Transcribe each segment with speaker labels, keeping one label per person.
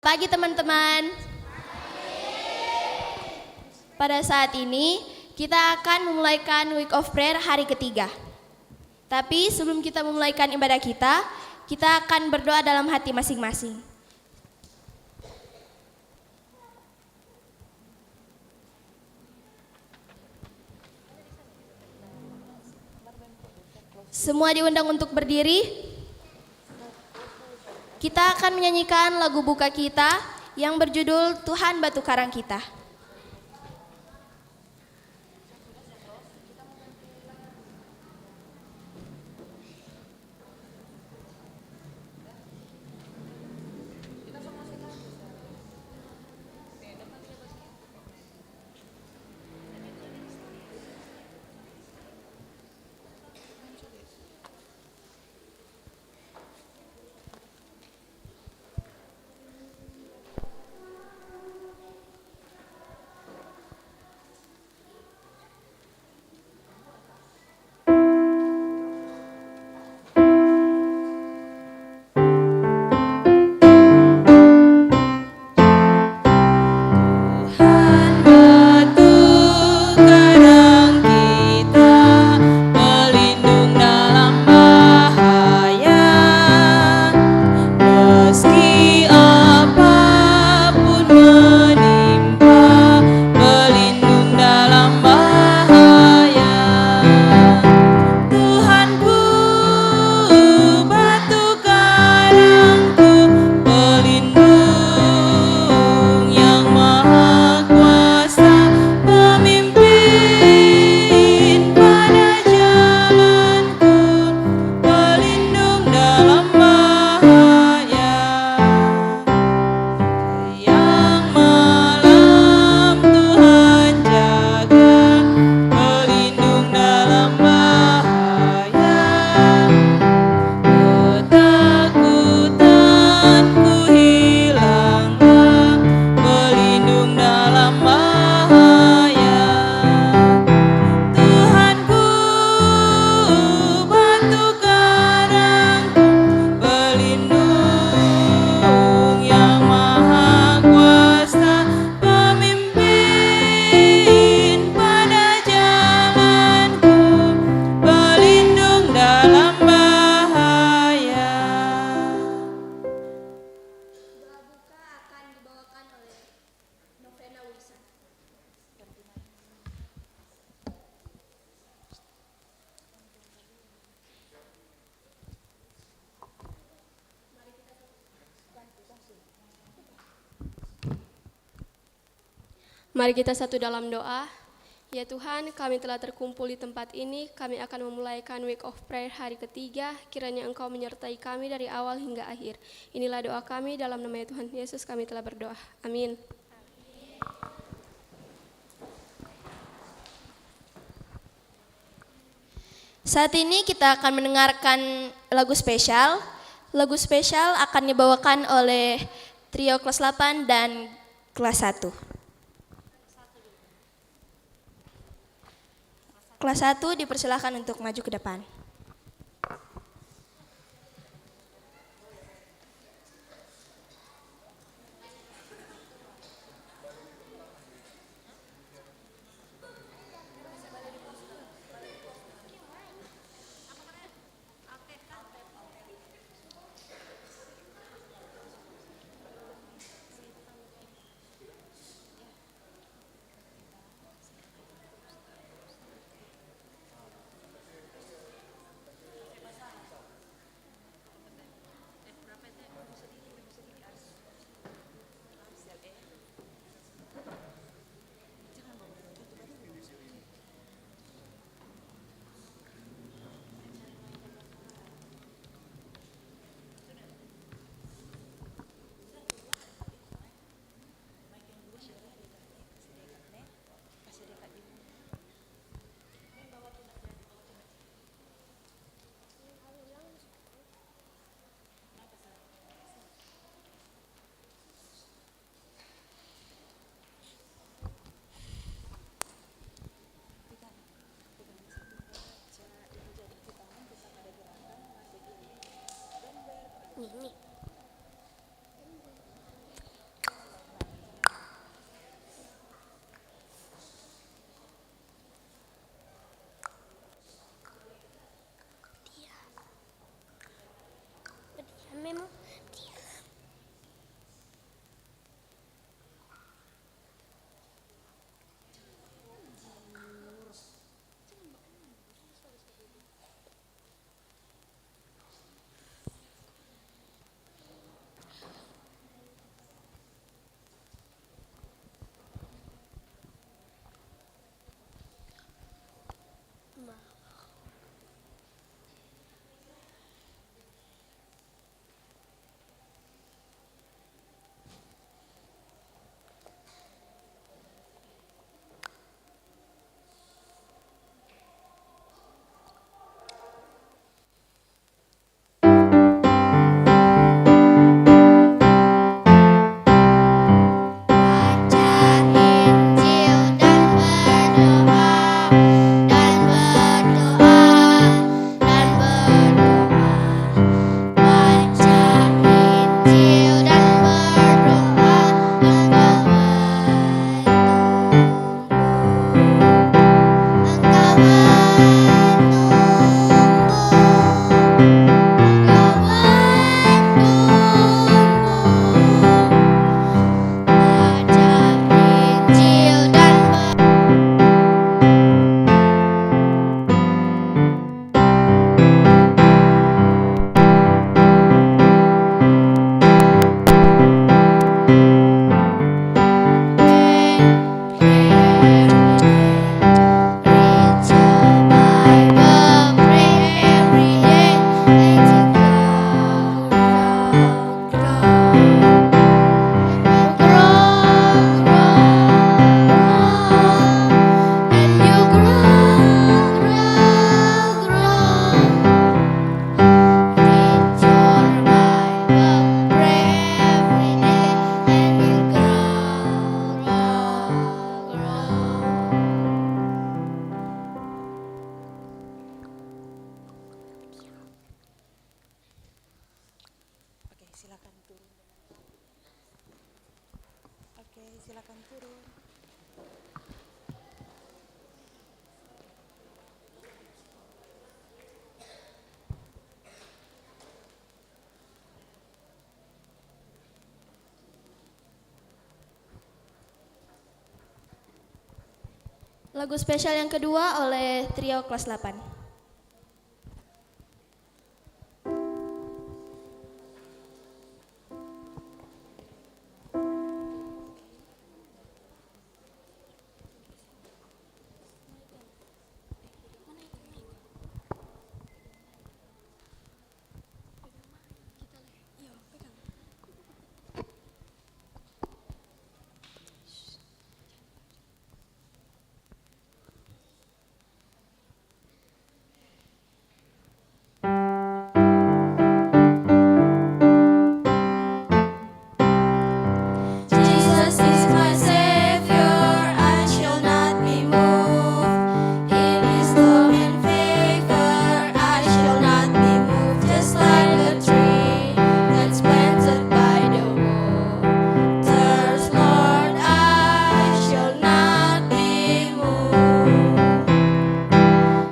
Speaker 1: Pagi teman-teman. Pada saat ini kita akan memulaikan Week of Prayer hari ketiga. Tapi sebelum kita memulaikan ibadah kita akan berdoa dalam hati masing-masing. Semua diundang untuk berdiri. Kita akan menyanyikan lagu buka kita yang berjudul Tuhan Batu Karang Kita. Mari kita satu dalam doa. Ya Tuhan, kami telah terkumpul di tempat ini. Kami akan memulaikan Week of Prayer hari ketiga. Kiranya Engkau menyertai kami dari awal hingga akhir. Inilah doa kami dalam nama Tuhan Yesus kami telah berdoa. Amin. Saat ini kita akan mendengarkan lagu spesial. Lagu spesial akan dibawakan oleh trio kelas 8 dan kelas 1. Kelas 1 dipersilahkan untuk maju ke depan.
Speaker 2: silakan turun.
Speaker 3: Lagu spesial yang kedua oleh trio kelas 8.
Speaker 1: Jesus is my Savior, I shall not be moved. In His love and favor, I shall not be moved. Just like a tree that's planted by the waters, Lord, I shall not be moved.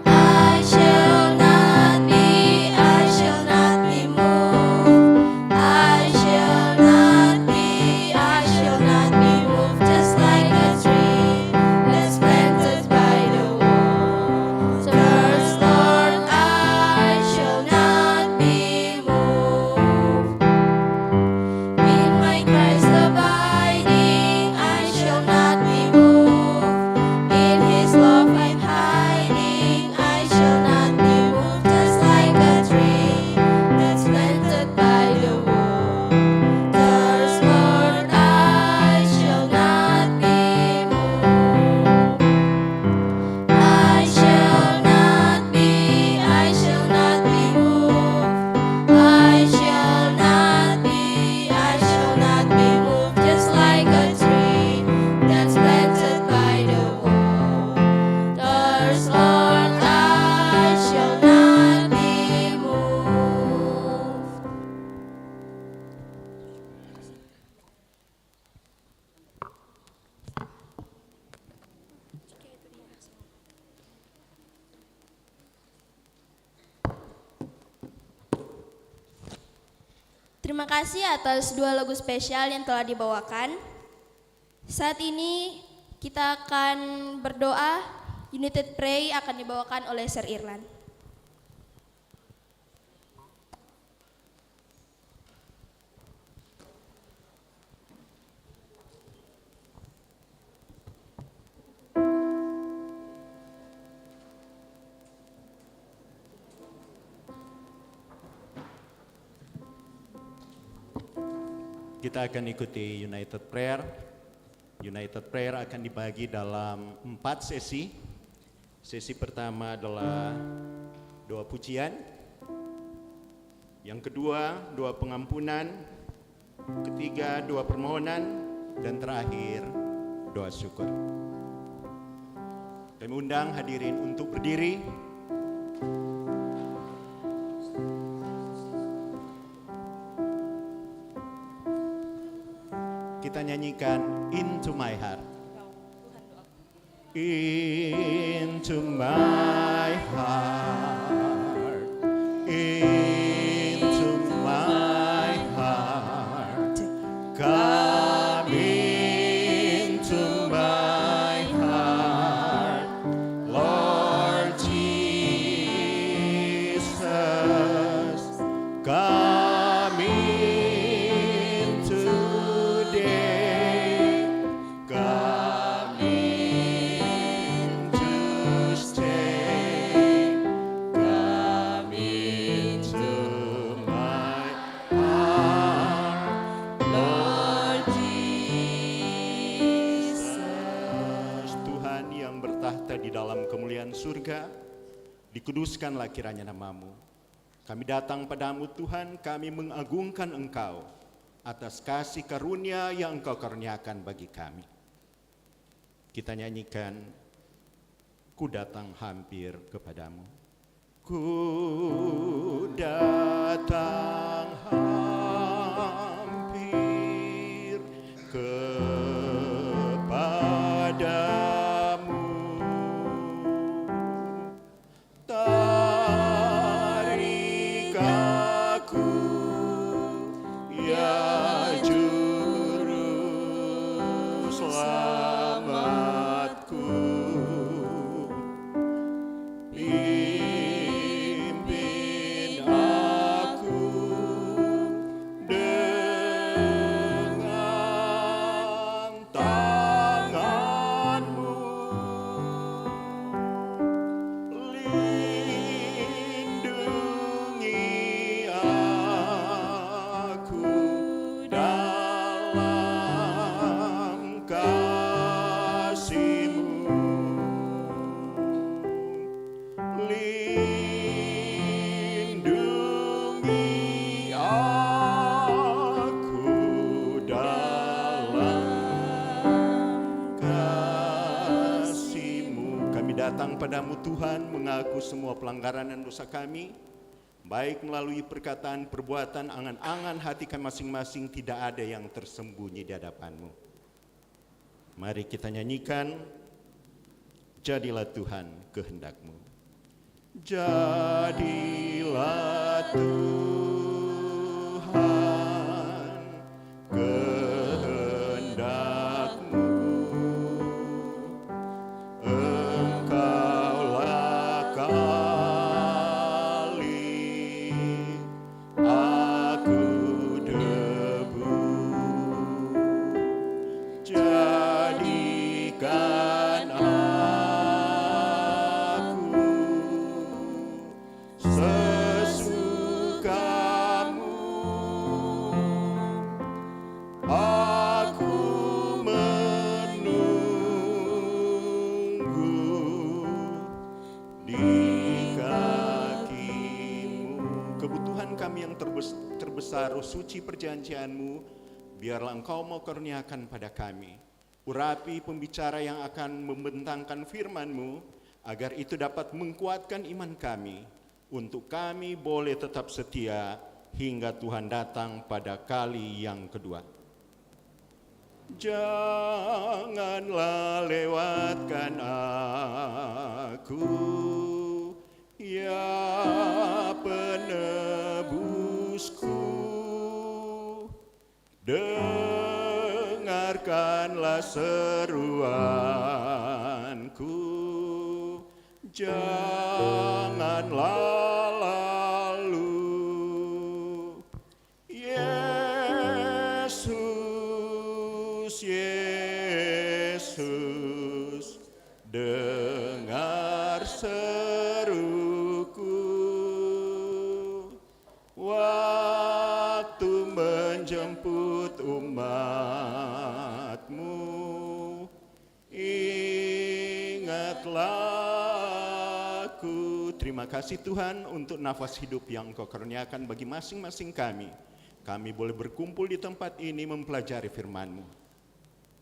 Speaker 1: I shall not be moved. I shall not be moved. Just like a tree that's planted by the waters, Lord, I shall not be moved. In my Christ abiding, I shall not be moved. In His love I'm hiding, I shall not be moved. Just like a tree that's planted by the waters, Lord, I shall not be moved. I shall not be moved. I shall not be moved. Just like a tree that's planted by the waters, Lord, I shall not be moved.
Speaker 3: Terima kasih atas dua lagu spesial yang telah dibawakan. Saat ini kita akan berdoa. United Pray akan dibawakan oleh Sir Irlan.
Speaker 4: Kita akan ikuti United Prayer. United Prayer akan dibagi dalam 4 sesi. Sesi pertama adalah doa pujian. Yang kedua, doa pengampunan. Ketiga, doa permohonan. Dan terakhir, doa syukur. Kami undang hadirin untuk berdiri. Kita nyanyikan Into My Heart. Into my heart, into my heart, come into my heart, Lord Jesus, come in today, come in to stay, come into my heart, Lord Jesus. Tuhan yang bertahta di dalam kemuliaan surga, dikuduskanlah kiranya namamu. Kami datang padamu Tuhan, kami mengagungkan Engkau atas kasih karunia yang Engkau karuniakan bagi kami. Kita nyanyikan, ku datang hampir kepadamu. Ku datang hampir kepadamu. selamatku. Pimpin aku dengan tangan-Mu. Lindungi aku dalam kasih-Mu. Lindungi aku dalam kasih-Mu. Kami datang padamu Tuhan, mengaku semua pelanggaran dan dosa kami, baik melalui perkataan, perbuatan, angan-angan hati kami masing-masing, tidak ada yang tersembunyi di hadapan-Mu. Mari kita nyanyikan, jadilah Tuhan kehendak-Mu. Jadilah Tuhan kehendak-Mu. Engkaulah kali, aku debu. Jadikan aku sesuka-Mu. Aku menunggu di kaki-Mu. Kebutuhan kami yang terbesar, Roh Suci perjanjian-Mu, biarlah Engkau mau karuniakan pada kami. Urapi pembicara yang akan membentangkan firman-Mu, agar itu dapat menguatkan iman kami, untuk kami boleh tetap setia hingga Tuhan datang pada kali yang kedua. Janganlah lewatkan aku, ya penebusku. Dengarkanlah seruanku, janganlah lalu. Yesus, Yesus, dengar seruku. Waktu menjemput umat-Mu, ingatlah aku. Terima kasih Tuhan untuk nafas hidup yang Engkau karuniakan bagi masing-masing kami. Kami boleh berkumpul di tempat ini mempelajari firman-Mu.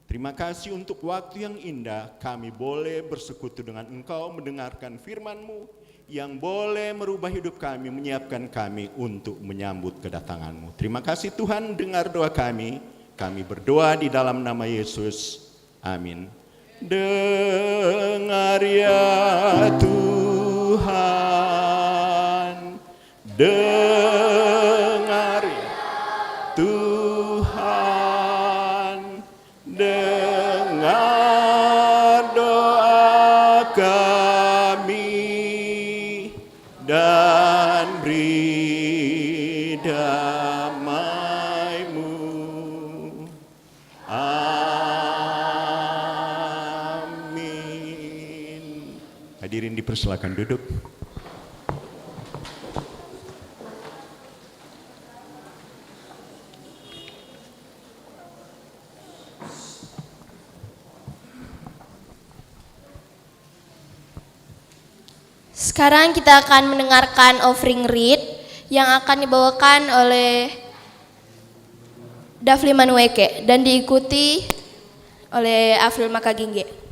Speaker 4: Terima kasih untuk waktu yang indah, kami boleh bersekutu dengan Engkau, mendengarkan firman-Mu yang boleh merubah hidup kami, menyiapkan kami untuk menyambut kedatangan-Mu. Terima kasih Tuhan, dengar doa kami. Kami berdoa di dalam nama Yesus. Amin. Dengar ya Tuhan, dengar ya Tuhan, dengar doa kami dan beri damai-Mu. Amin. Hadirin dipersilakan duduk.
Speaker 3: Sekarang kita akan mendengarkan offering read yang akan dibawakan oleh Dafli Manueke dan diikuti oleh Afril Makagingge.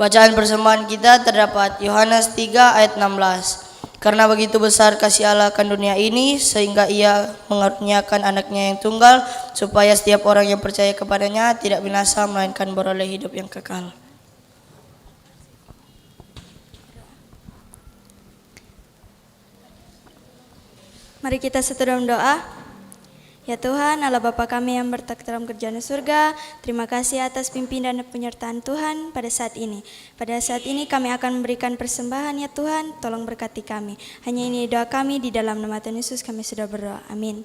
Speaker 2: Bacaan persembahan kita terdapat Yohanes 3 ayat 16. Karena begitu besar kasih Allah akan dunia ini, sehingga ia mengaruniakan anaknya yang tunggal, supaya setiap orang yang percaya kepadanya tidak binasa, melainkan beroleh hidup yang kekal.
Speaker 5: Mari kita satu dalam doa. Ya Tuhan, Allah Bapa kami yang bertak dalam kerjaan di surga, terima kasih atas pimpinan dan penyertaan Tuhan pada saat ini. Pada saat ini kami akan memberikan persembahan ya Tuhan, tolong berkati kami. Hanya ini doa kami, di dalam nama Tuhan Yesus kami sudah berdoa. Amin.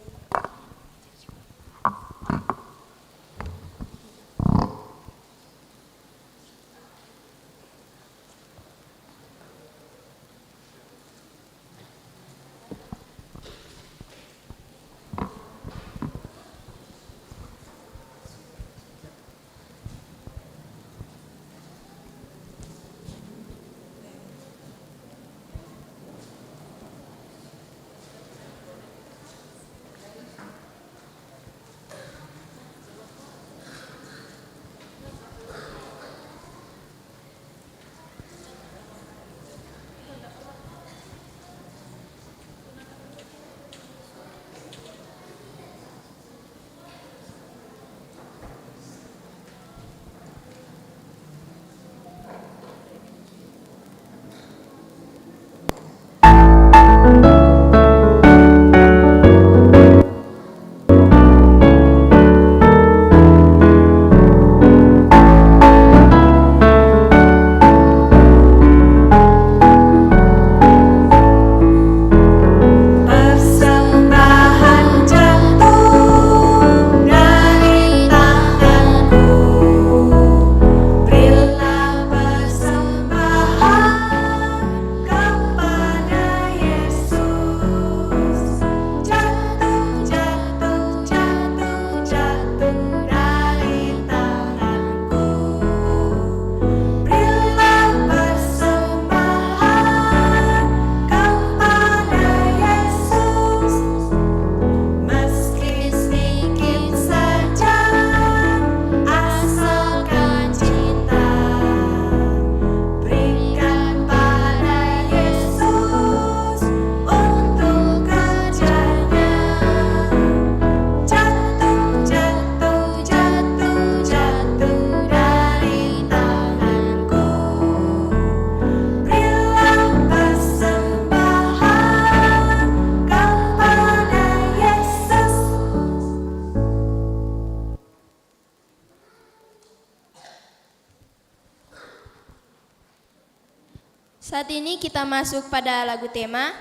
Speaker 3: Saat ini kita masuk pada lagu tema.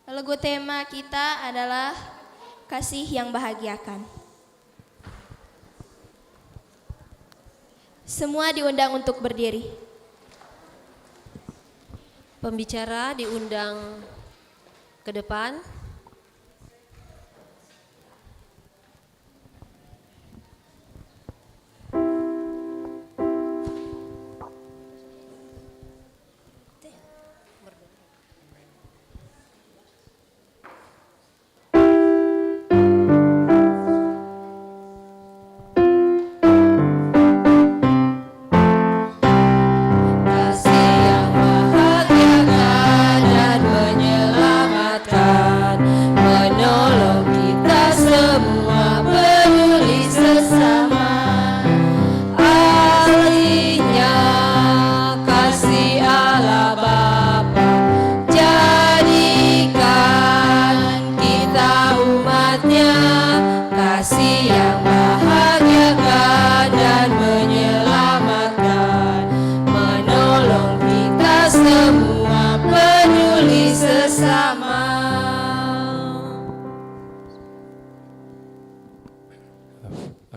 Speaker 3: Lagu tema kita adalah Kasih yang Bahagiakan. Semua diundang untuk berdiri.
Speaker 6: Pembicara diundang ke depan.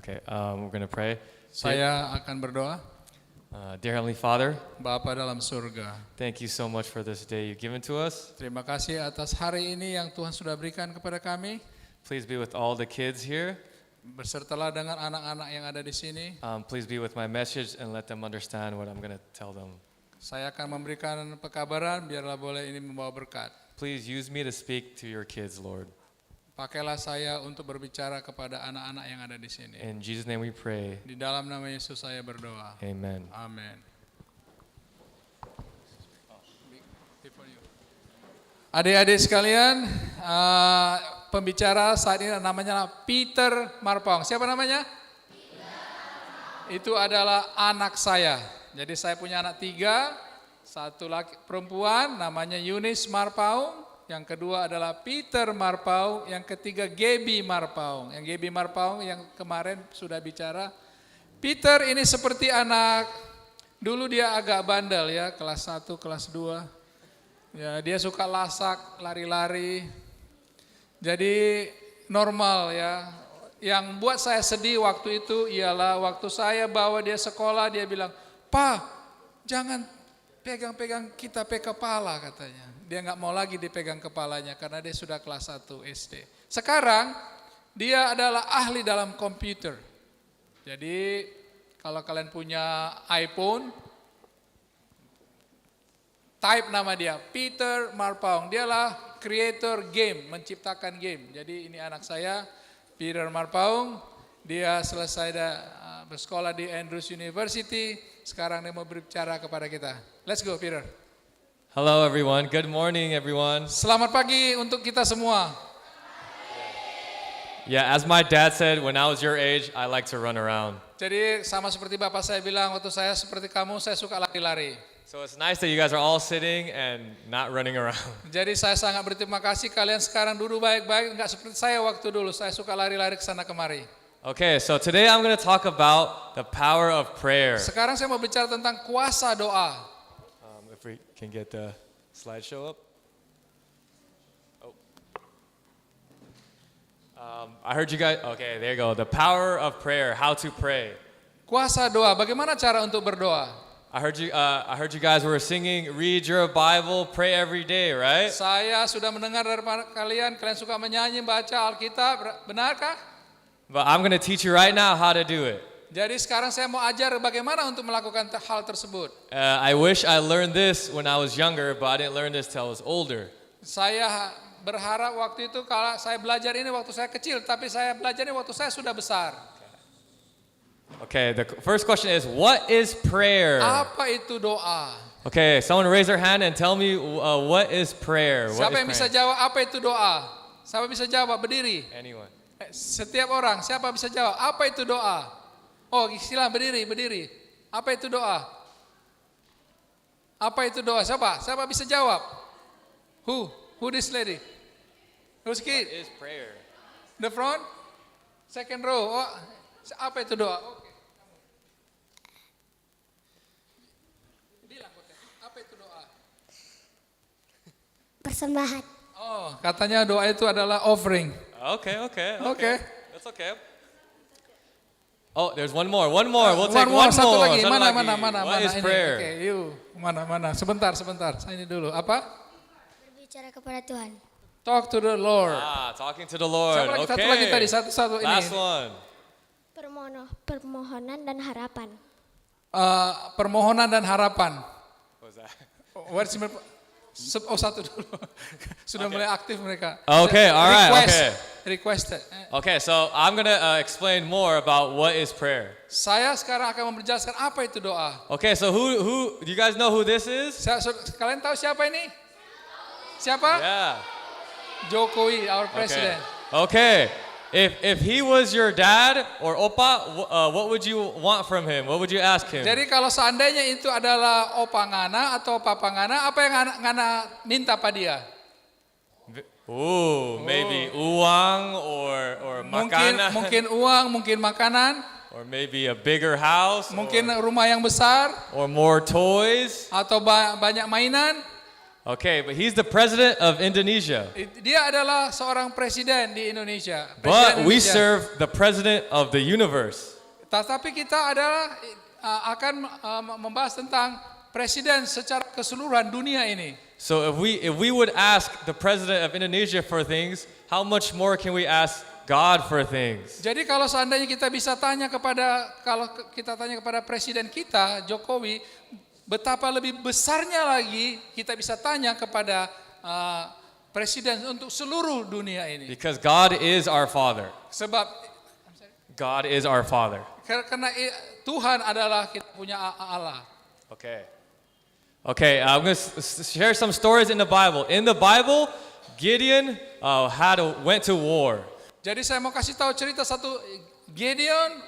Speaker 7: Okay, we're going to pray.
Speaker 8: Saya akan berdoa.
Speaker 7: Dear Heavenly Father,
Speaker 8: Bapa dalam surga,
Speaker 7: thank you so much for this day you've given to us.
Speaker 8: terima kasih atas hari ini yang Tuhan sudah berikan kepada kami.
Speaker 7: Please be with all the kids here.
Speaker 8: Bersertalah dengan anak-anak yang ada di sini.
Speaker 7: Please be with my message and let them understand what I'm going to tell them.
Speaker 8: Saya akan memberikan pekabaran, biarlah boleh ini membawa berkat.
Speaker 7: Please use me to speak to your kids, Lord.
Speaker 8: Pakailah saya untuk berbicara kepada anak-anak yang ada di sini.
Speaker 7: In Jesus' name we pray.
Speaker 8: Di dalam nama Yesus saya berdoa.
Speaker 7: Amen.
Speaker 8: Amin. Adik-adik sekalian, pembicara saat ini namanya Peter Marpaung. Siapa namanya? Itu adalah anak saya. Jadi saya punya anak 3, satu laki perempuan namanya Yunis Marpaung, yang kedua adalah Peter Marpaung, yang ketiga Gaby Marpaung. Yang Gaby Marpaung yang kemarin sudah bicara. Peter ini seperti anak, dulu dia agak bandel ya, kelas 1, kelas 2. Ya, dia suka lasak, lari-lari. Jadi normal ya. Yang buat saya sedih waktu itu ialah waktu saya bawa dia sekolah, dia bilang, "Pa, jangan pegang-pegang kita kepala," katanya. Dia nggak mau lagi dipegang kepalanya karena dia sudah kelas 1 SD. Sekarang dia adalah ahli dalam komputer. Jadi kalau kalian punya iPhone, type nama dia, Peter Marpaung. Dialah creator game, menciptakan game. Jadi ini anak saya, Peter Marpaung. Dia selesai bersekolah di Andrews University. Sekarang dia mau berbicara kepada kita. Let's go, Peter.
Speaker 7: Hello, everyone. Good morning, everyone.
Speaker 8: Selamat pagi untuk kita semua.
Speaker 7: Yeah, as my dad said, when I was your age, I like to run around.
Speaker 8: Jadi sama seperti bapak saya bilang, waktu saya seperti kamu, saya suka lari-lari.
Speaker 7: So it's nice that you guys are all sitting and not running around.
Speaker 8: Jadi saya sangat berterima kasih kalian sekarang duduk baik-baik, enggak seperti saya waktu dulu. Saya suka lari-lari ke sana kemari.
Speaker 7: Okay, so today I'm going to talk about the power of prayer.
Speaker 8: Sekarang saya mau bicara tentang kuasa doa.
Speaker 7: If we can get the slideshow up. Oh. I heard you guys, okay, there you go. The power of prayer, how to pray.
Speaker 8: Kuasa doa, bagaimana cara untuk berdoa?
Speaker 7: I heard you guys were singing, read your Bible, pray every day, right?
Speaker 8: Saya sudah mendengar dari kalian suka menyanyi, baca Alkitab, benarkah?
Speaker 7: But I'm going to teach you right now how to do it.
Speaker 8: Jadi sekarang saya mau ajar bagaimana untuk melakukan hal tersebut.
Speaker 7: I wish I learned this when I was younger, but I didn't learn this till I was older.
Speaker 8: Saya berharap waktu itu kalau saya belajar ini waktu saya kecil, tapi saya belajar ini waktu saya sudah besar.
Speaker 7: Okay, the first question is, what is prayer?
Speaker 8: Apa itu doa?
Speaker 7: Okay, someone raise their hand and tell me what is prayer? What
Speaker 8: Siapa
Speaker 7: is
Speaker 8: yang bisa
Speaker 7: praying?
Speaker 8: jawab apa itu doa? Siapa bisa jawab? Berdiri.
Speaker 7: Anyone?
Speaker 8: Setiap orang, siapa bisa jawab? Apa itu doa? Oh, silakan berdiri. Apa itu doa? Apa itu doa? Siapa bisa jawab? Who this lady? Who's kid?
Speaker 7: What is prayer?
Speaker 8: The front? Second row. Oh, apa itu doa? Oke. Bilang, apa itu doa?
Speaker 9: Persembahan.
Speaker 8: Oh, katanya doa itu adalah offering.
Speaker 7: Okay.
Speaker 8: Okay.
Speaker 7: That's okay. Oh, there's one more. We'll take
Speaker 8: One more,
Speaker 7: one
Speaker 8: satu
Speaker 7: more.
Speaker 8: lagi.
Speaker 7: Satu
Speaker 8: Mana?
Speaker 7: lagi. What is
Speaker 8: Ini.
Speaker 7: prayer?
Speaker 8: Oke, yuk. Mana? Sebentar. Saya ini dulu. Apa?
Speaker 9: Berbicara kepada Tuhan.
Speaker 8: Talk to the Lord.
Speaker 7: Talking to the Lord.
Speaker 8: Siapa lagi?
Speaker 7: Okay.
Speaker 8: Satu lagi tadi, satu ini.
Speaker 7: Last one.
Speaker 9: Permohonan dan harapan.
Speaker 8: Permohonan dan harapan.
Speaker 7: What was that?
Speaker 8: Satu dulu. Sudah mulai aktif mereka.
Speaker 7: Okay, all right, okay.
Speaker 8: Requested.
Speaker 7: Okay, so I'm going to explain more about what is prayer.
Speaker 8: Saya sekarang akan menjelaskan apa itu doa.
Speaker 7: Okay, so who do you guys know who this is?
Speaker 8: Kalian tahu siapa ini? Siapa?
Speaker 7: Yeah.
Speaker 8: Jokowi, our president.
Speaker 7: Okay. If he was your dad or opa, what would you want from him? What would you ask him?
Speaker 8: Jadi kalau seandainya itu adalah opa Ngana atau papa Ngana, apa yang Ngana minta pada dia?
Speaker 7: Maybe uang or makanan.
Speaker 8: Mungkin uang, mungkin makanan,
Speaker 7: Or maybe a bigger house.
Speaker 8: mungkin rumah yang besar,
Speaker 7: or more toys.
Speaker 8: atau banyak mainan.
Speaker 7: Okay, but he's the president of Indonesia.
Speaker 8: Dia adalah seorang presiden di Indonesia.
Speaker 7: But we
Speaker 8: Indonesia.
Speaker 7: serve the president of the universe.
Speaker 8: Tetapi kita akan membahas tentang presiden secara keseluruhan dunia ini.
Speaker 7: So if we would ask the president of Indonesia for things, how much more can we ask God for things?
Speaker 8: Jadi kalau seandainya kita bisa tanya kepada presiden kita Jokowi, betapa lebih besarnya lagi kita bisa tanya kepada presiden untuk seluruh dunia ini.
Speaker 7: Because God is our Father.
Speaker 8: Sebab
Speaker 7: God is our Father.
Speaker 8: karena Tuhan adalah kita punya Allah.
Speaker 7: Okay. Okay, I'm going to share some stories in the Bible. In the Bible, Gideon went to war.
Speaker 8: Jadi saya mau kasih tahu cerita satu. Gideon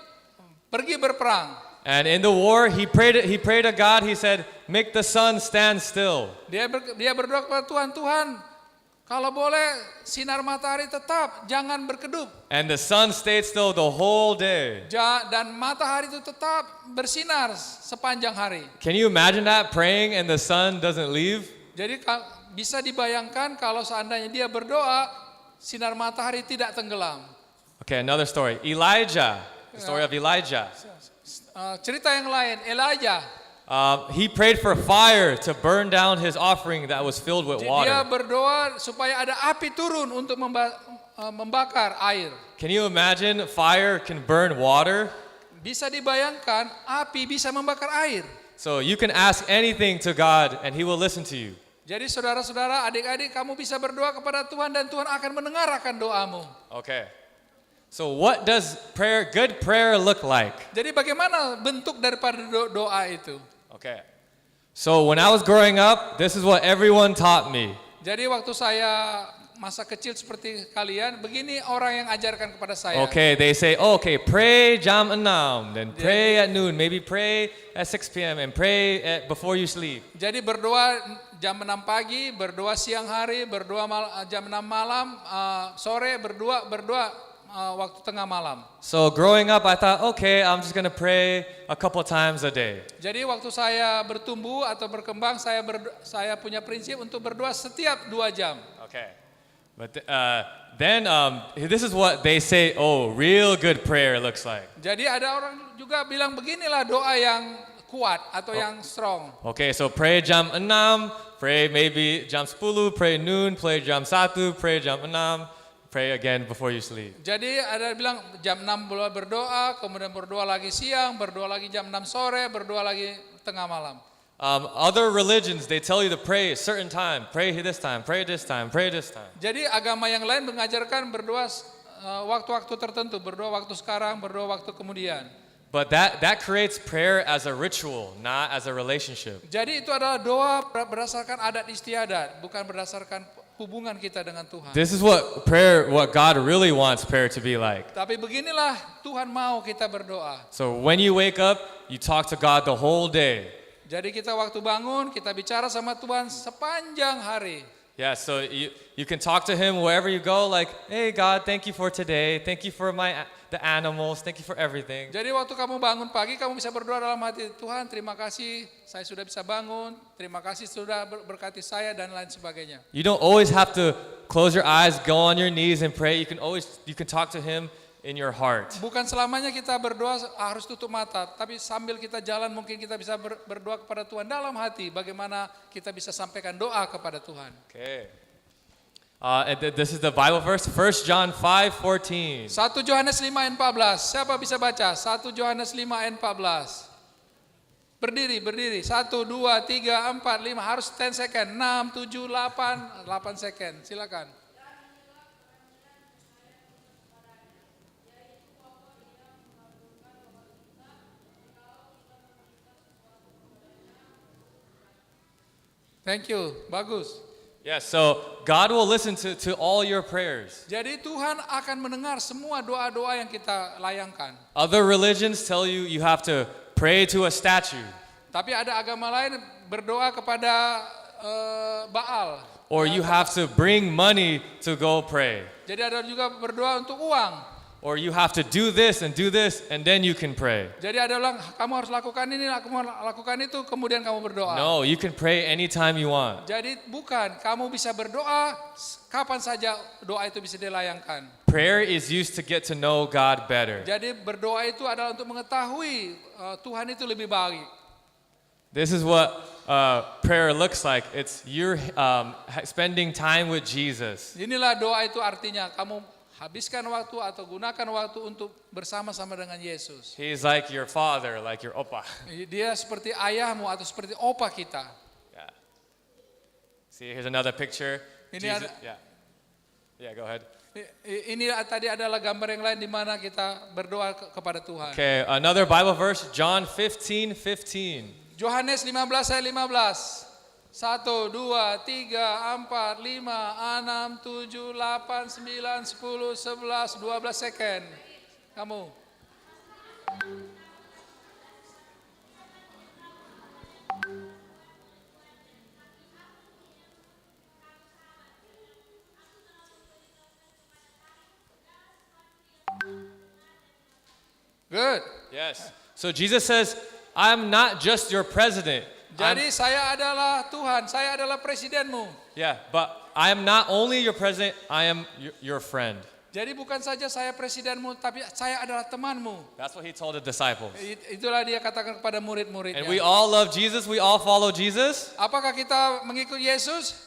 Speaker 8: pergi berperang.
Speaker 7: And in the war, he prayed to God. He said, "Make the sun stand still."
Speaker 8: Dia berdoa kepada Tuhan, Tuhan, kalau boleh sinar matahari tetap, jangan berkedip.
Speaker 7: And the sun stayed still the whole day.
Speaker 8: Dan matahari itu tetap bersinar sepanjang hari.
Speaker 7: Can you imagine that, praying and the sun doesn't leave?
Speaker 8: Jadi bisa dibayangkan kalau seandainya dia berdoa, sinar matahari tidak tenggelam.
Speaker 7: Okay, another story. Elijah, the story of Elijah.
Speaker 8: Cerita yang lain, Elijah.
Speaker 7: He prayed for fire to burn down his offering that was filled with
Speaker 8: Dia
Speaker 7: water.
Speaker 8: berdoa supaya ada api turun untuk membakar air.
Speaker 7: Can you imagine fire can burn water?
Speaker 8: Bisa dibayangkan api bisa membakar air.
Speaker 7: So you can ask anything to God and he will listen to you.
Speaker 8: Jadi saudara-saudara, adik-adik, kamu bisa berdoa kepada Tuhan dan Tuhan akan mendengarkan doamu.
Speaker 7: Okay. So what does good prayer look like?
Speaker 8: Jadi bagaimana bentuk daripada doa itu?
Speaker 7: Okay. So when I was growing up, this is what everyone taught me.
Speaker 8: Jadi waktu saya masa kecil seperti kalian, begini orang yang ajarkan kepada saya.
Speaker 7: Okay, they say, pray jam 6, then pray at noon, maybe pray at 6 p.m. and pray before you sleep.
Speaker 8: Jadi berdoa jam 6 pagi, berdoa siang hari, berdoa jam 6 malam, sore berdoa waktu tengah malam.
Speaker 7: So growing up, I thought, I'm just gonna pray a couple times a day.
Speaker 8: Jadi waktu saya bertumbuh atau berkembang, saya punya prinsip untuk berdoa setiap 2 jam.
Speaker 7: Okay, but then this is what they say. Real good prayer looks like.
Speaker 8: Jadi ada orang juga bilang beginilah doa yang kuat atau yang strong.
Speaker 7: Okay, so pray jam 6, pray maybe jam 10, pray noon, pray jam 1, pray jam 6. Pray again before you sleep.
Speaker 8: Jadi ada bilang jam 6 berdoa, kemudian berdoa lagi siang, berdoa lagi jam 6 sore, berdoa lagi tengah malam.
Speaker 7: Other religions, they tell you to pray a certain time. Pray this time, pray this time, pray this time.
Speaker 8: Jadi agama yang lain mengajarkan berdoa waktu-waktu tertentu, berdoa waktu sekarang, berdoa waktu kemudian.
Speaker 7: But that creates prayer as a ritual, not as a relationship.
Speaker 8: Jadi itu adalah doa berdasarkan adat istiadat, bukan berdasarkan hubungan kita dengan Tuhan.
Speaker 7: This is what God really wants prayer to be like.
Speaker 8: Tapi beginilah Tuhan mau kita berdoa.
Speaker 7: So when you wake up, you talk to God the whole day.
Speaker 8: Jadi kita waktu bangun, kita bicara sama Tuhan sepanjang hari.
Speaker 7: Yeah, so you can talk to him wherever you go, like, hey God, thank you for today, thank you for the animals, thank you for everything.
Speaker 8: Jadi waktu kamu bangun pagi, kamu bisa berdoa dalam hati, Tuhan terima kasih saya sudah bisa bangun, terima kasih sudah berkati saya dan lain sebagainya.
Speaker 7: You don't always have to close your eyes, go on your knees and pray. You can talk to him in your heart.
Speaker 8: Bukan selamanya kita berdoa harus tutup mata, tapi sambil kita jalan mungkin kita bisa berdoa kepada Tuhan dalam hati, bagaimana kita bisa sampaikan doa kepada Tuhan.
Speaker 7: Okay. This is the Bible verse, 1 John 5:14.
Speaker 8: 1 Yohanes 5 ayat 14. Siapa bisa baca? 1 Yohanes 5 ayat 14. Berdiri. 1, 2, 3, 4, 5. Harus 10 second. 6, 7, 8 second. Silakan. Thank you. Bagus.
Speaker 7: Yeah, so God will listen to all your prayers.
Speaker 8: Jadi Tuhan akan mendengar semua doa-doa yang kita layangkan.
Speaker 7: Other religions tell you have to pray to a statue.
Speaker 8: Tapi ada agama lain berdoa kepada Baal.
Speaker 7: Or you have to bring money to go pray.
Speaker 8: Jadi ada juga berdoa untuk uang.
Speaker 7: Or you have to do this and then you can pray.
Speaker 8: Jadi ada bilang kamu harus lakukan ini, kamu lakukan itu, kemudian kamu berdoa.
Speaker 7: No, you can pray anytime you want.
Speaker 8: Jadi bukan, kamu bisa berdoa kapan saja doa itu bisa dilayangkan.
Speaker 7: Prayer is used to get to know God better.
Speaker 8: Jadi berdoa itu adalah untuk mengetahui Tuhan itu lebih baik.
Speaker 7: This is what prayer looks like. It's you're spending time with Jesus.
Speaker 8: Inilah doa itu artinya kamu habiskan waktu atau gunakan waktu untuk bersama-sama dengan Yesus.
Speaker 7: He's like your father, like your opa.
Speaker 8: Dia seperti ayahmu atau seperti opa kita.
Speaker 7: Yeah. See, here's another picture.
Speaker 8: Ini
Speaker 7: Jesus,
Speaker 8: ada,
Speaker 7: yeah, go ahead.
Speaker 8: Ini tadi adalah gambar yang lain di mana kita berdoa kepada Tuhan.
Speaker 7: Okay, another Bible verse, John 15:15.
Speaker 8: Yohanes 15 ayat 15. 1, 2, 3, 4, 5, 6, 7, 8, 9, 10, 11, 12 second. Kamu. Good.
Speaker 7: Yes. So Jesus says, I'm not just your president.
Speaker 8: Jadi saya adalah Tuhan, saya adalah presidenmu.
Speaker 7: Yeah, but I am not only your president, I am your friend.
Speaker 8: Jadi bukan saja saya presidenmu, tapi saya adalah temanmu.
Speaker 7: That's what he told the disciples.
Speaker 8: Itulah dia katakan kepada murid-muridnya.
Speaker 7: And we all love Jesus, we all follow Jesus.
Speaker 8: Apakah kita mengikut Yesus?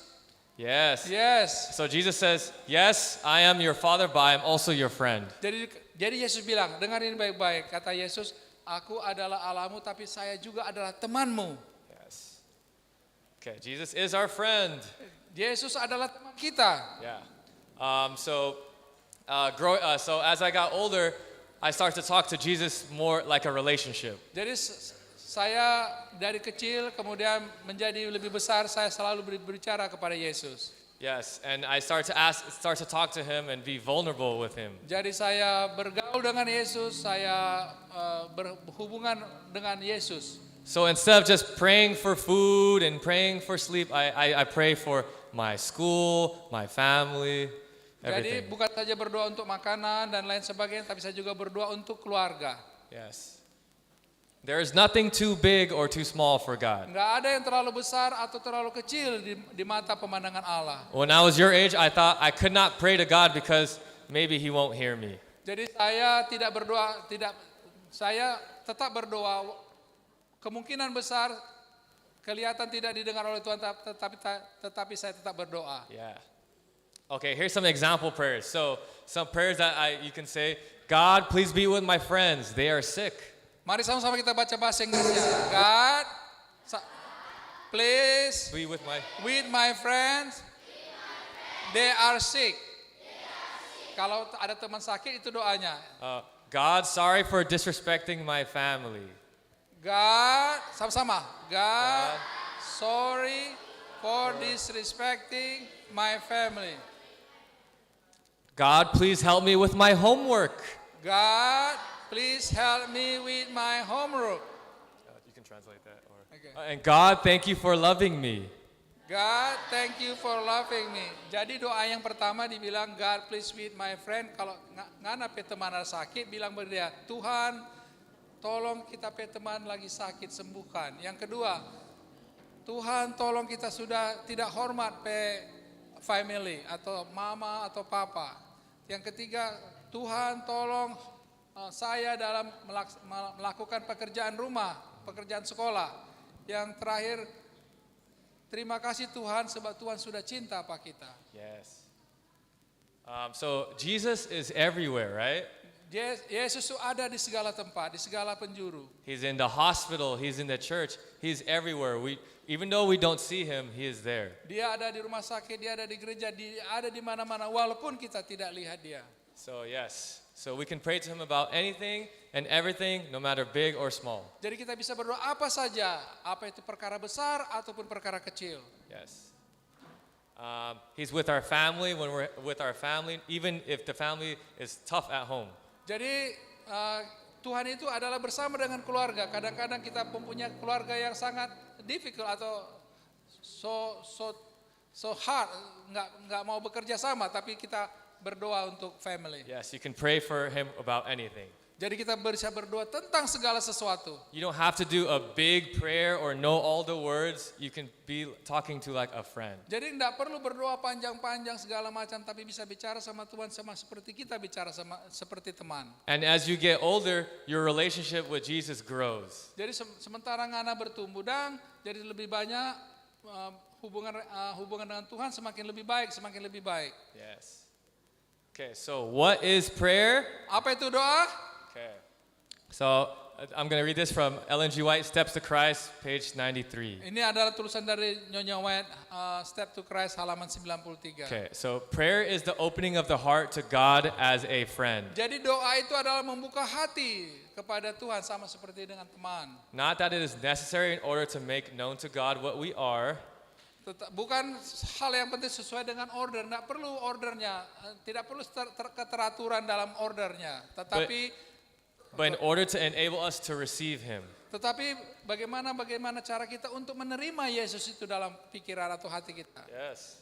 Speaker 7: Yes.
Speaker 8: Yes.
Speaker 7: So Jesus says, yes, I am your father, but I am also your friend.
Speaker 8: Jadi Yesus bilang, dengar ini baik-baik. Kata Yesus, aku adalah Allahmu, tapi saya juga adalah temanmu.
Speaker 7: Yes. Okay, Jesus is our friend.
Speaker 8: Yesus adalah teman kita.
Speaker 7: Yeah. So as I got older, I started to talk to Jesus more like a relationship.
Speaker 8: Jadi saya dari kecil kemudian menjadi lebih besar, saya selalu berbicara kepada Yesus.
Speaker 7: Yes, and I start to talk to him and be vulnerable with him.
Speaker 8: Jadi saya bergaul dengan Yesus, saya berhubungan dengan Yesus.
Speaker 7: So instead of just praying for food and praying for sleep, I pray for my school, my family,
Speaker 8: Jadi
Speaker 7: everything.
Speaker 8: bukan saja berdoa untuk makanan dan lain sebagainya, tapi saya juga berdoa untuk keluarga.
Speaker 7: Yes. There is nothing too big or too small for God.
Speaker 8: Enggak ada yang terlalu besar atau terlalu kecil di mata pemandangan Allah.
Speaker 7: When I was your age, I thought I could not pray to God because maybe He won't hear me.
Speaker 8: Jadi saya tidak berdoa, saya tetap berdoa. Kemungkinan besar kelihatan tidak didengar oleh Tuhan, tetapi saya tetap berdoa.
Speaker 7: Yeah. Okay, here's some example prayers. So some prayers that you can say, God, please be with my friends. They are sick.
Speaker 8: Mari sama-sama kita baca bahasa Inggrisnya. God, please
Speaker 7: Be with
Speaker 8: my friends. They are sick. Kalau ada teman sakit itu doanya.
Speaker 7: God, sorry for disrespecting my family.
Speaker 8: God, sama-sama. God, sorry for disrespecting my family.
Speaker 7: God, please help me with my homework.
Speaker 8: God, please help me with my homework.
Speaker 7: You can translate that.
Speaker 8: Okay.
Speaker 7: And God, thank you for loving me.
Speaker 8: God, thank you for loving me. Jadi doa yang pertama dibilang, God, please with my friend. Kalau ngana pe teman ada sakit, bilang pada dia, Tuhan, tolong kita pe teman lagi sakit, sembuhkan. Yang kedua, Tuhan, tolong kita sudah tidak hormat pe family atau mama atau papa. Yang ketiga, Tuhan, tolong saya dalam melakukan pekerjaan rumah, pekerjaan sekolah. Yang terakhir, terima kasih Tuhan sebab Tuhan sudah cinta apa kita.
Speaker 7: Yes. So Jesus is everywhere, right?
Speaker 8: Yesus itu ada di segala tempat, di segala penjuru.
Speaker 7: He's in the hospital, He's in the church, He's everywhere. Even though we don't see Him, He is there.
Speaker 8: Dia ada di rumah sakit, dia ada di gereja, dia ada di mana-mana walaupun kita tidak lihat dia.
Speaker 7: So yes, so we can pray to Him about anything and everything, no matter big or small.
Speaker 8: Jadi kita bisa berdoa apa saja, apa itu perkara besar ataupun perkara kecil.
Speaker 7: Yes. He's with our family when we're with our family, even if the family is tough at home.
Speaker 8: Jadi Tuhan itu adalah bersama dengan keluarga. Kadang-kadang kita mempunyai keluarga yang sangat difficult atau so hard, nggak mau bekerja sama, tapi kita berdoa untuk family.
Speaker 7: Yes, you can pray for him about anything.
Speaker 8: Jadi kita bisa berdoa tentang segala sesuatu.
Speaker 7: You don't have to do a big prayer or know all the words. You can be talking to like a friend.
Speaker 8: Jadi tidak perlu berdoa panjang-panjang segala macam, tapi bisa bicara sama Tuhan sama seperti kita bicara sama seperti teman.
Speaker 7: And as you get older, your relationship with Jesus grows.
Speaker 8: Jadi sementara ngana bertumbuh dan jadi lebih banyak hubungan dengan Tuhan semakin lebih baik, semakin lebih baik.
Speaker 7: Yes. Okay, so what is prayer?
Speaker 8: Apa itu doa?
Speaker 7: Okay. So I'm going to read this from Ellen G. White, Steps to Christ, page 93.
Speaker 8: Ini adalah tulisan dari Nyonya White, Step to Christ halaman 93.
Speaker 7: Okay, so prayer is the opening of the heart to God as a friend.
Speaker 8: Jadi doa itu adalah membuka hati kepada Tuhan sama seperti dengan teman.
Speaker 7: Not that it is necessary in order to make known to God what we are,
Speaker 8: Bukan hal yang penting sesuai dengan order, tidak perlu ordernya, tidak perlu keteraturan dalam ordernya, tetapi
Speaker 7: but in order to enable us to receive Him.
Speaker 8: bagaimana cara kita untuk menerima Yesus itu dalam pikiran atau hati kita.
Speaker 7: Yes.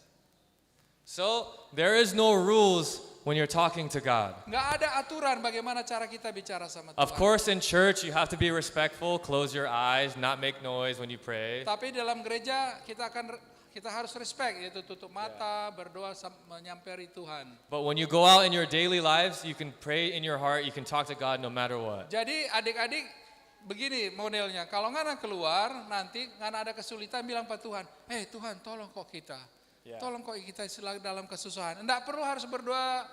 Speaker 7: So there is no rules when you're talking to God.
Speaker 8: Nggak ada aturan bagaimana cara kita bicara sama Tuhan.
Speaker 7: Of course, in church you have to be respectful, close your eyes, not make noise when you pray.
Speaker 8: Tapi dalam gereja kita harus respect, yaitu tutup mata, berdoa, menyampaikan Tuhan.
Speaker 7: But when you go out in your daily lives, you can pray in your heart, you can talk to God no matter what.
Speaker 8: Jadi adik-adik begini modelnya, kalau ngana keluar nanti ngana ada kesulitan bilang pada Tuhan, Tuhan tolong kok kita, tolong kok kita dalam kesusahan. Enggak perlu harus berdoa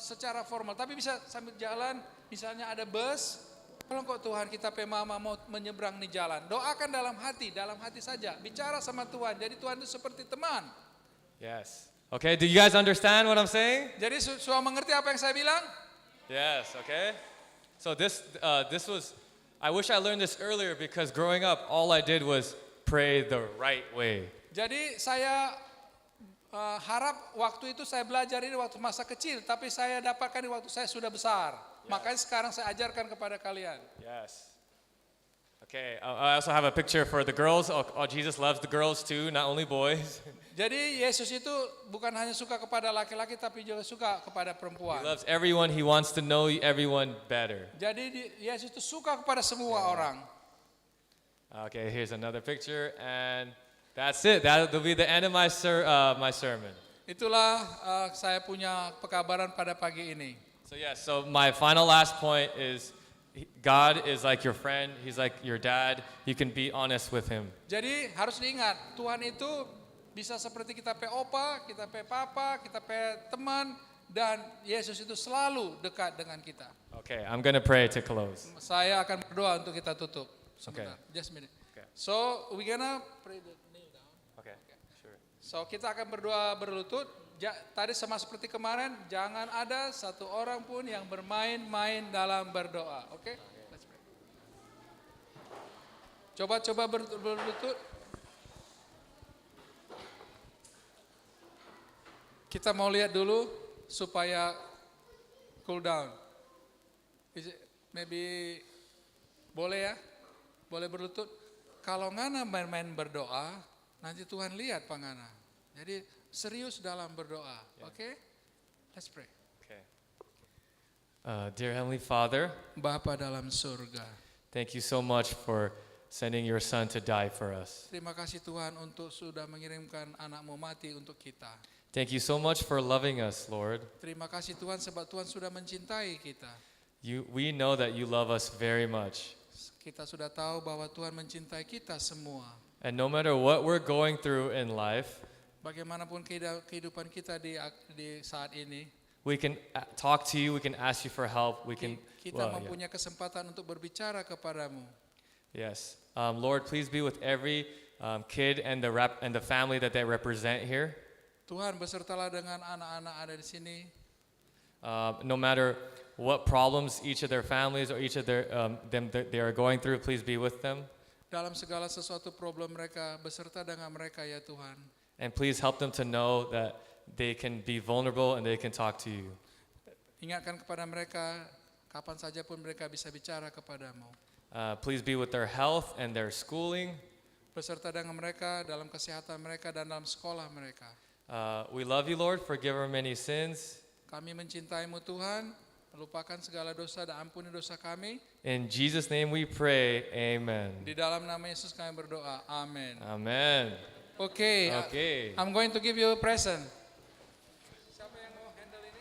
Speaker 8: secara formal, tapi bisa sambil jalan, misalnya ada bus, tolong kok Tuhan kita mama mau menyeberang nih jalan. Doakan dalam hati saja. Bicara sama Tuhan. Jadi Tuhan itu seperti teman.
Speaker 7: Yes. Okay, do you guys understand what I'm saying?
Speaker 8: Jadi semua mengerti apa yang saya bilang?
Speaker 7: Yes, okay. So this was, I wish I learned this earlier because growing up, all I did was pray the right way.
Speaker 8: Jadi saya harap waktu itu saya belajar ini waktu masa kecil, tapi saya dapatkan ini waktu saya sudah besar. Makanya sekarang saya ajarkan kepada kalian.
Speaker 7: Yes. Okay, I also have a picture for the girls. Oh, Jesus loves the girls too, not only boys.
Speaker 8: Jadi Yesus itu bukan hanya suka kepada laki-laki, tapi juga suka kepada perempuan.
Speaker 7: He loves everyone. He wants to know everyone better.
Speaker 8: Jadi Yesus itu suka kepada semua orang.
Speaker 7: Okay, here's another picture, and that's it. That'll be the end of my sermon.
Speaker 8: Itulah saya punya pekabaran pada pagi ini.
Speaker 7: So so my final last point is God is like your friend, He's like your dad. You can be honest with Him.
Speaker 8: Jadi harus diingat, Tuhan itu bisa seperti kita pe opa, kita pe papa, kita pe teman, dan Yesus itu selalu dekat dengan kita.
Speaker 7: Okay, I'm gonna pray to close.
Speaker 8: Saya akan berdoa untuk kita tutup. Sebentar,
Speaker 7: Okay.
Speaker 8: just a minute.
Speaker 7: Okay.
Speaker 8: So we're gonna pray the kneel down.
Speaker 7: Okay, sure.
Speaker 8: So kita akan berdoa berlutut. Tadi sama seperti kemarin, jangan ada satu orang pun yang bermain-main dalam berdoa. Oke? Let's pray. Coba berlutut. Kita mau lihat dulu supaya cool down. Maybe boleh ya? Boleh berlutut. Kalau ngana main-main berdoa, nanti Tuhan lihat pangana. Jadi serius dalam berdoa. Okay? Let's pray.
Speaker 7: Okay. Dear Heavenly Father,
Speaker 8: Bapa dalam surga,
Speaker 7: thank you so much for sending your Son to die for us.
Speaker 8: terima kasih Tuhan untuk sudah mengirimkan anakmu mati untuk kita.
Speaker 7: Thank you so much for loving us, Lord.
Speaker 8: Terima kasih Tuhan sebab Tuhan sudah mencintai kita.
Speaker 7: We know that you love us very much.
Speaker 8: Kita sudah tahu bahwa Tuhan mencintai kita semua.
Speaker 7: And no matter what we're going through in life,
Speaker 8: Bagaimanapun kehidupan kita di saat ini,
Speaker 7: we can talk to you, we can ask you for help, we can,
Speaker 8: kita mempunyai kesempatan untuk berbicara kepadamu.
Speaker 7: Yes. Lord, please be with every kid and the family that they represent here.
Speaker 8: Tuhan besertalah dengan anak-anak ada di sini.
Speaker 7: No matter what problems each of their families or each of they are going through, please be with them.
Speaker 8: Dalam segala sesuatu problem mereka, beserta dengan mereka ya Tuhan.
Speaker 7: And please help them to know that they can be vulnerable and they can talk to you.
Speaker 8: Ingatkan kepada mereka, kapan saja pun mereka bisa bicara kepadamu.
Speaker 7: Please be with their health and their schooling.
Speaker 8: Beserta dengan mereka dalam kesehatan mereka dan dalam sekolah mereka.
Speaker 7: We love you, Lord. Forgive our many sins.
Speaker 8: Kami mencintaimu Tuhan, lupakan segala dosa dan ampuni dosa kami.
Speaker 7: In Jesus' name we pray, amen.
Speaker 8: Di dalam nama Yesus kami berdoa, amin.
Speaker 7: Amen.
Speaker 8: Okay. I'm going to give you a present. Siapa yang mau handle ini?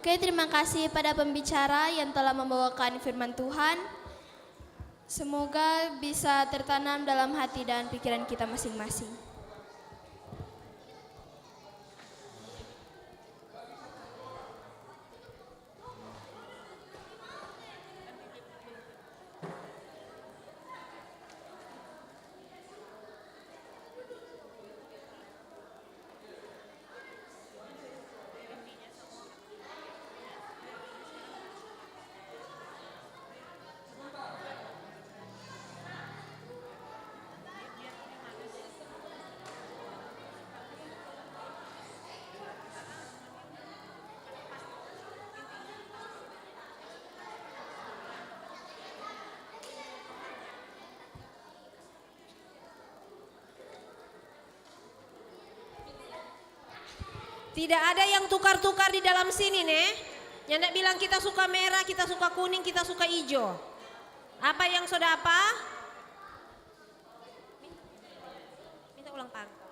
Speaker 3: Oke, terima kasih pada pembicara yang telah membawakan firman Tuhan. Semoga bisa tertanam dalam hati dan pikiran kita masing-masing.
Speaker 6: Tidak ada yang tukar-tukar di dalam sini, nih. Yang nak bilang kita suka merah, kita suka kuning, kita suka hijau. Apa yang sudah apa? Minta ulang pangkal.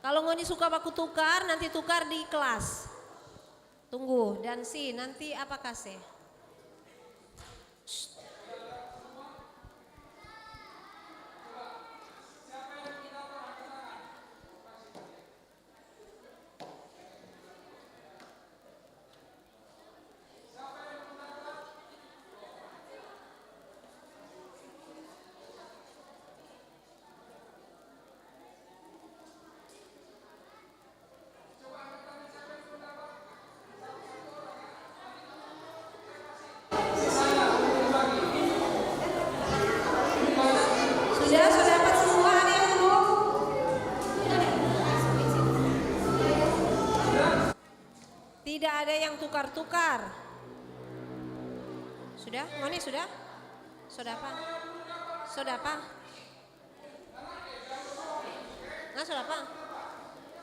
Speaker 6: Kalau ngoni suka baku tukar, nanti tukar di kelas. Tunggu, dan nanti apa kasih? Sudah dapat semua, ada yang belum? Tidak ada yang tukar-tukar. Sudah? Ngoni sudah? Sudah apa? Sudah apa? Nggak sudah apa?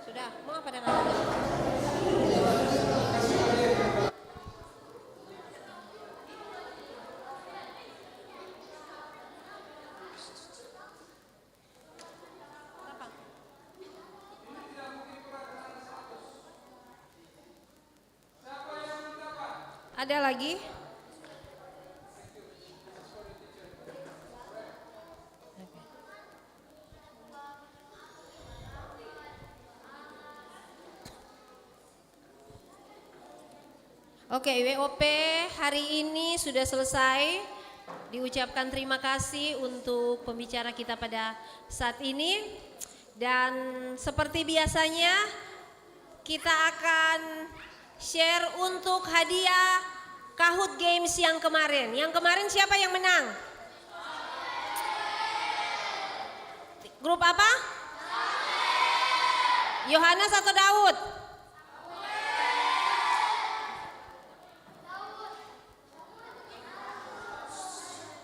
Speaker 6: Sudah. Mau apa dengan Anda? Ada lagi? Oke, WOP hari ini sudah selesai. Diucapkan terima kasih untuk pembicara kita pada saat ini. Dan seperti biasanya kita akan share untuk hadiah Kahoot Games yang kemarin. Yang kemarin siapa yang menang? Grup apa? Yohanes atau Daud?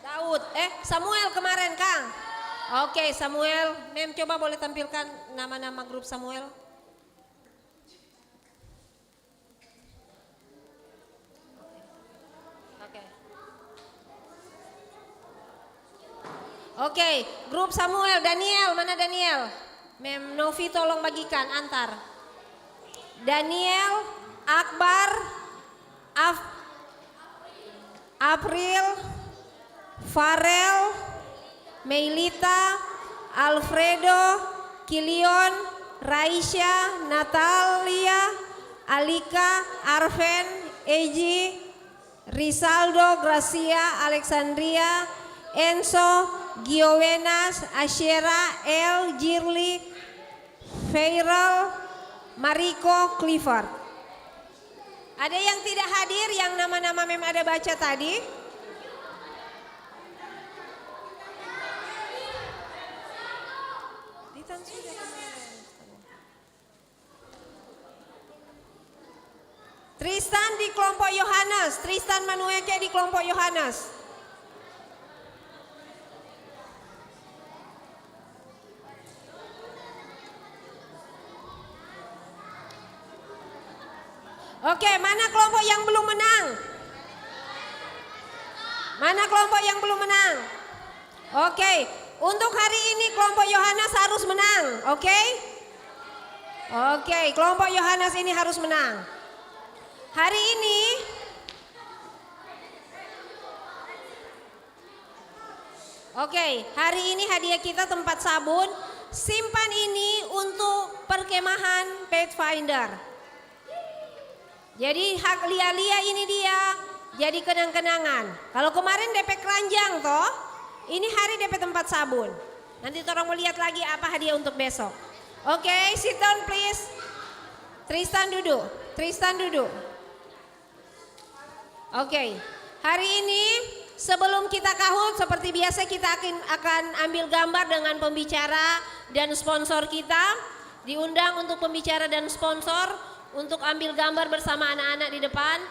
Speaker 6: Daud. Samuel kemarin, Kang. Oke, Samuel. Mem, coba boleh tampilkan nama-nama grup Samuel. Oke, grup Samuel, Daniel, mana Daniel? Mem Novi tolong bagikan, antar. Daniel, Akbar, April, Farel, Meilita, Alfredo, Kilion, Raisya, Natalia, Alika, Arven, Eji, Risaldo, Gracia, Alexandria, Enzo, Giowenas, Asyera, El, Jirli, Feiral, Mariko, Clifford. Ada yang tidak hadir yang nama-nama mem ada baca tadi? Tristan di kelompok Yohanes, Tristan Manueke di kelompok Yohanes. Oke, mana kelompok yang belum menang? Mana kelompok yang belum menang? Oke, untuk hari ini kelompok Yohanes harus menang, oke? Oke, kelompok Yohanes ini harus menang. hari ini hari ini hadiah kita tempat sabun. Simpan ini untuk perkemahan Pathfinder. Jadi hak lia-lia ini dia jadi kenang-kenangan. Kalau kemarin DP keranjang toh, ini hari DP tempat sabun. Nanti orang mau lihat lagi apa hadiah untuk besok. Oke, sit down please. Tristan duduk. Oke, hari ini sebelum kita kahut seperti biasa kita akan ambil gambar dengan pembicara dan sponsor kita. Diundang untuk pembicara dan sponsor untuk ambil gambar bersama anak-anak di depan.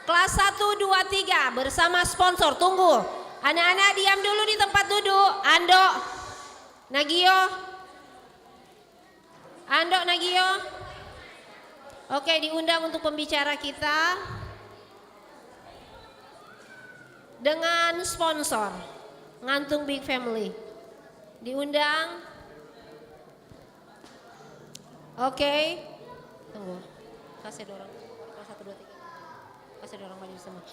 Speaker 6: Kelas 1, 2, 3 bersama sponsor. Tunggu. Anak-anak diam dulu di tempat duduk. Ando, Nagio. Oke, diundang untuk pembicara kita dengan sponsor Ngantung Big Family. Diundang. Oke. Tunggu. Kasih dorong. Kelas 1, 2, 3. Kasih dorong baju semua.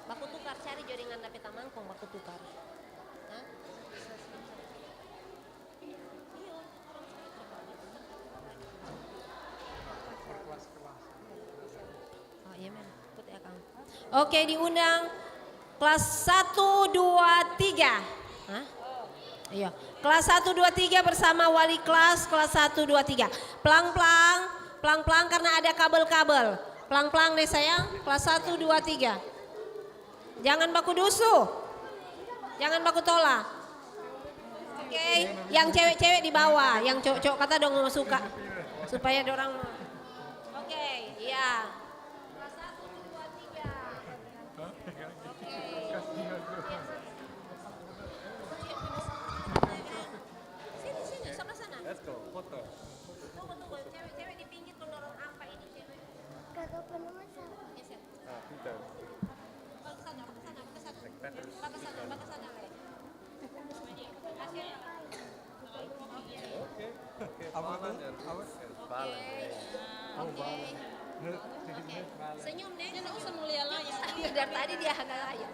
Speaker 6: Baku tukar, cari jaringan dapet tamangkong, baku tukar. Hah? Oh iya men, put ya Kang. Oke, diundang kelas 1, 2, 3. Hah? Iya, kelas 1, 2, 3 bersama wali kelas 1, 2, 3. Pelang-pelang karena ada kabel-kabel. Pelang-pelang deh sayang, kelas 1, 2, 3. Jangan baku dusu, jangan baku tola. Oke, yang cewek-cewek di bawah, yang cowok-cowok kata dong suka. Supaya dorang. Oke, iya. Kelas 1, 2, 3. Oke. Sini, sebelah sana.
Speaker 7: Let's go, foto.
Speaker 6: Tunggu, cewek-cewek di pinggir tuh dorong apa ini cewek.
Speaker 9: Kakak pernah masak.
Speaker 6: Geser.
Speaker 7: Pintar.
Speaker 6: Bak sana, Le. Oke. Senyum nih. Jangan usah mulia layar. Dari tadi dia agak layar.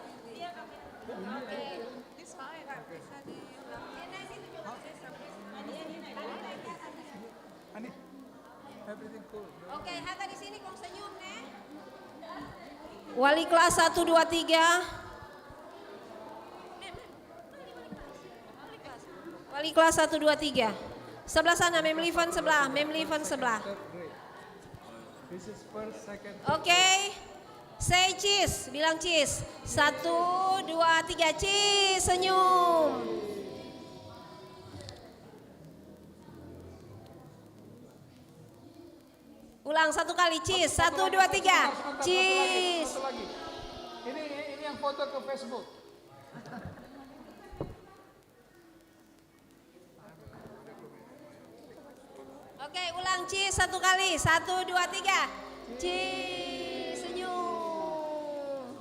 Speaker 6: Oke. Oke, Haga di sini kong senyum nih. Wali kelas 1, 2, 3. Wali kelas 1, 2, 3. Sebelah sana, Mem Livan sebelah. Oke. Say cheese, bilang cheese. 1, 2, 3, cheese, senyum. Ulang satu kali, cheese. 1, 2, 3, cheese.
Speaker 8: Satu lagi. Ini yang foto ke Facebook.
Speaker 6: Oke, ulang cheese satu kali. 1, 2, 3. Cheese, senyum.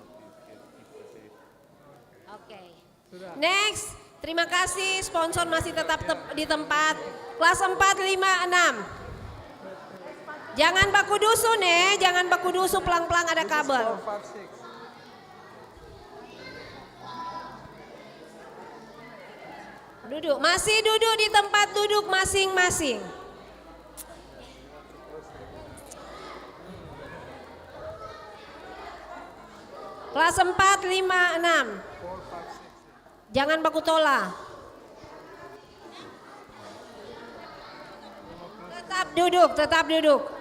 Speaker 6: Oke. Next, terima kasih sponsor masih tetap di tempat. Kelas 4, 5, 6. Jangan baku dusu nih, jangan baku dusu, pelang-pelang ada kabel. Duduk, masih duduk di tempat duduk masing-masing. Kelas 4, 5, 6. Jangan baku tola. Tetap duduk.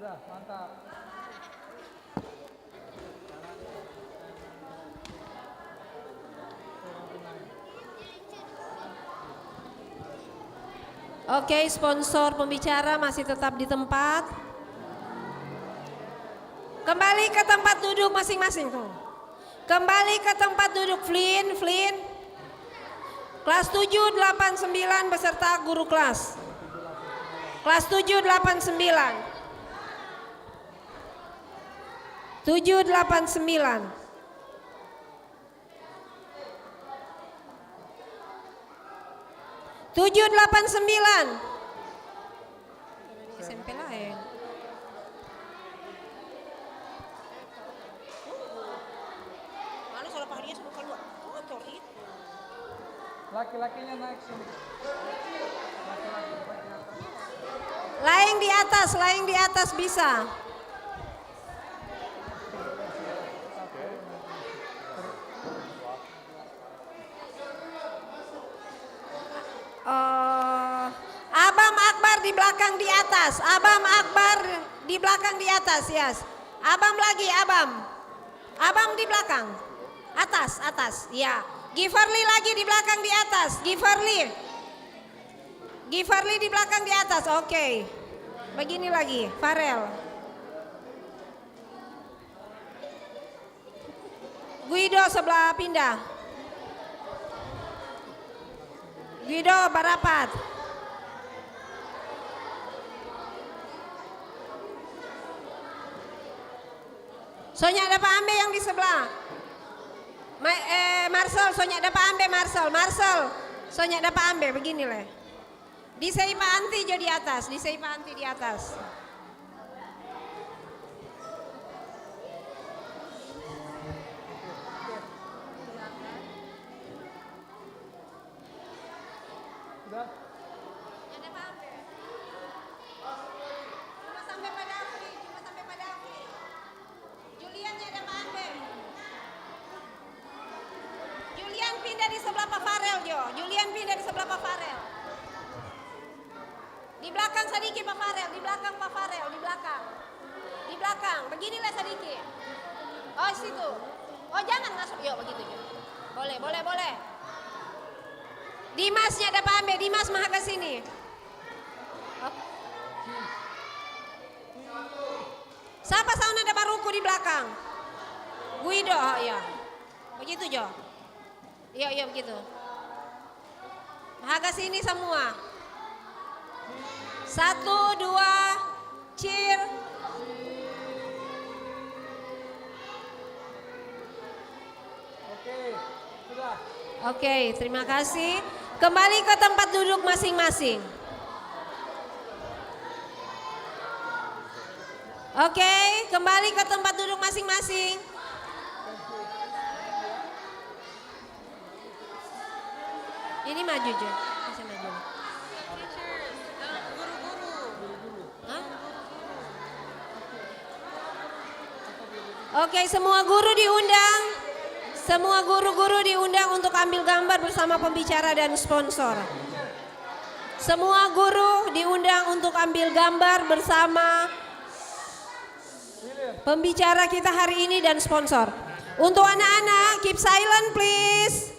Speaker 8: Sudah, mantap.
Speaker 6: Oke, sponsor pembicara masih tetap di tempat. Kembali ke tempat duduk masing-masing. Kembali ke tempat duduk, Flynn. Kelas 7, 8, 9 beserta guru kelas. Kelas 7, 8, 9. 7, 8, 9. Tujuh, delapan, sembilan. SMP lain. Mana soal paharinya semua keluar. Kotor itu.
Speaker 8: Laki-lakinya naik sini.
Speaker 6: Layang di atas bisa. Abam Akbar di belakang di atas. Abam Akbar di belakang di atas, yes. Abam lagi, Abam. Abam di belakang. Atas, ya. Giverly lagi di belakang di atas. Giverly di belakang di atas, oke. Begini lagi, Farel. Guido sebelah pindah. Guido barapat. Sonya dapat ambil yang di sebelah. Marcel, Sonya dapat ambil Marcel. Sonya dapat ambil begini lah. Di Seipa Anti jo di atas, di Seipa Anti di atas. Julian pindah di sebelah Pak Farel Jo. Julian pindah di sebelah Pak Farel. Di belakang sedikit Pak Farel, di belakang Pak Farel, di belakang. Di belakang, beginilah sedikit. Oh situ. Oh jangan masuk, yuk begitu Jo. Boleh. Dimasnya dapat ambil, Dimas mah ke sini. Oh. Siapa sauna ada baruku di belakang? Guido, oh iya. Begitu Jo. Iya begitu. Mah ke sini semua. 1, 2, cheer.
Speaker 8: Oke, sudah.
Speaker 6: Oke, terima kasih. Kembali ke tempat duduk masing-masing. Oke, kembali ke tempat duduk masing-masing. Ini maju Jo. Bisa maju. Hah? Oke, semua guru diundang. Semua guru-guru diundang untuk ambil gambar bersama pembicara dan sponsor. Semua guru diundang untuk ambil gambar bersama pembicara kita hari ini dan sponsor. Untuk anak-anak, keep silent please.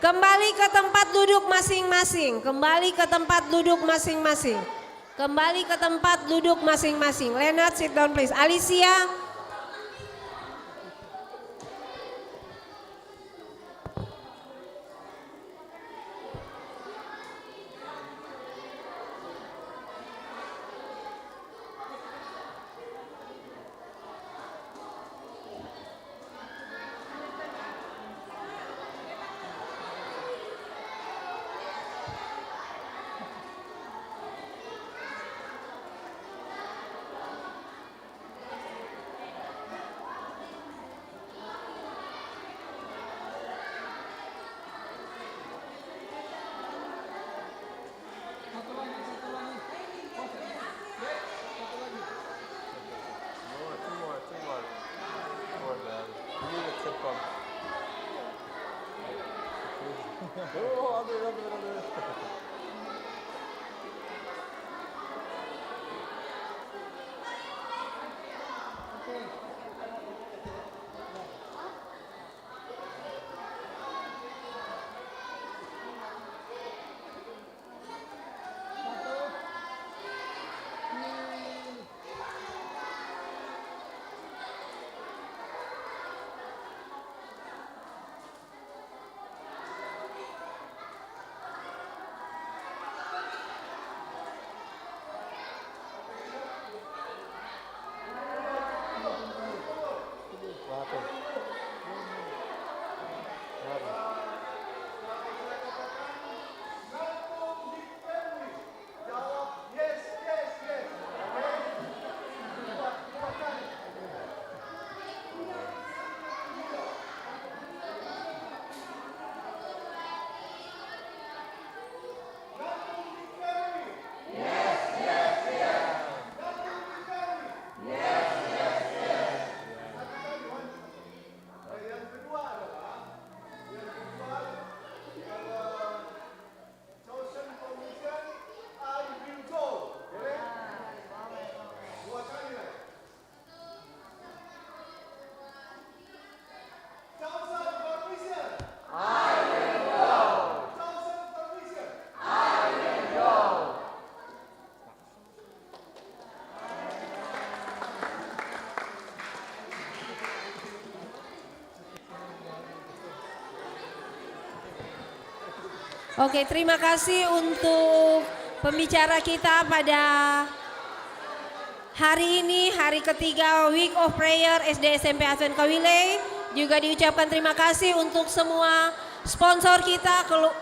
Speaker 6: Kembali ke tempat duduk masing-masing. Kembali ke tempat duduk masing-masing. Kembali ke tempat duduk masing-masing. Leonard, sit down please. Alicia. Oke, terima kasih untuk pembicara kita pada hari ini, hari ketiga Week of Prayer SD SMP Advent Kawilei. Juga diucapkan terima kasih untuk semua sponsor kita, ngantuk.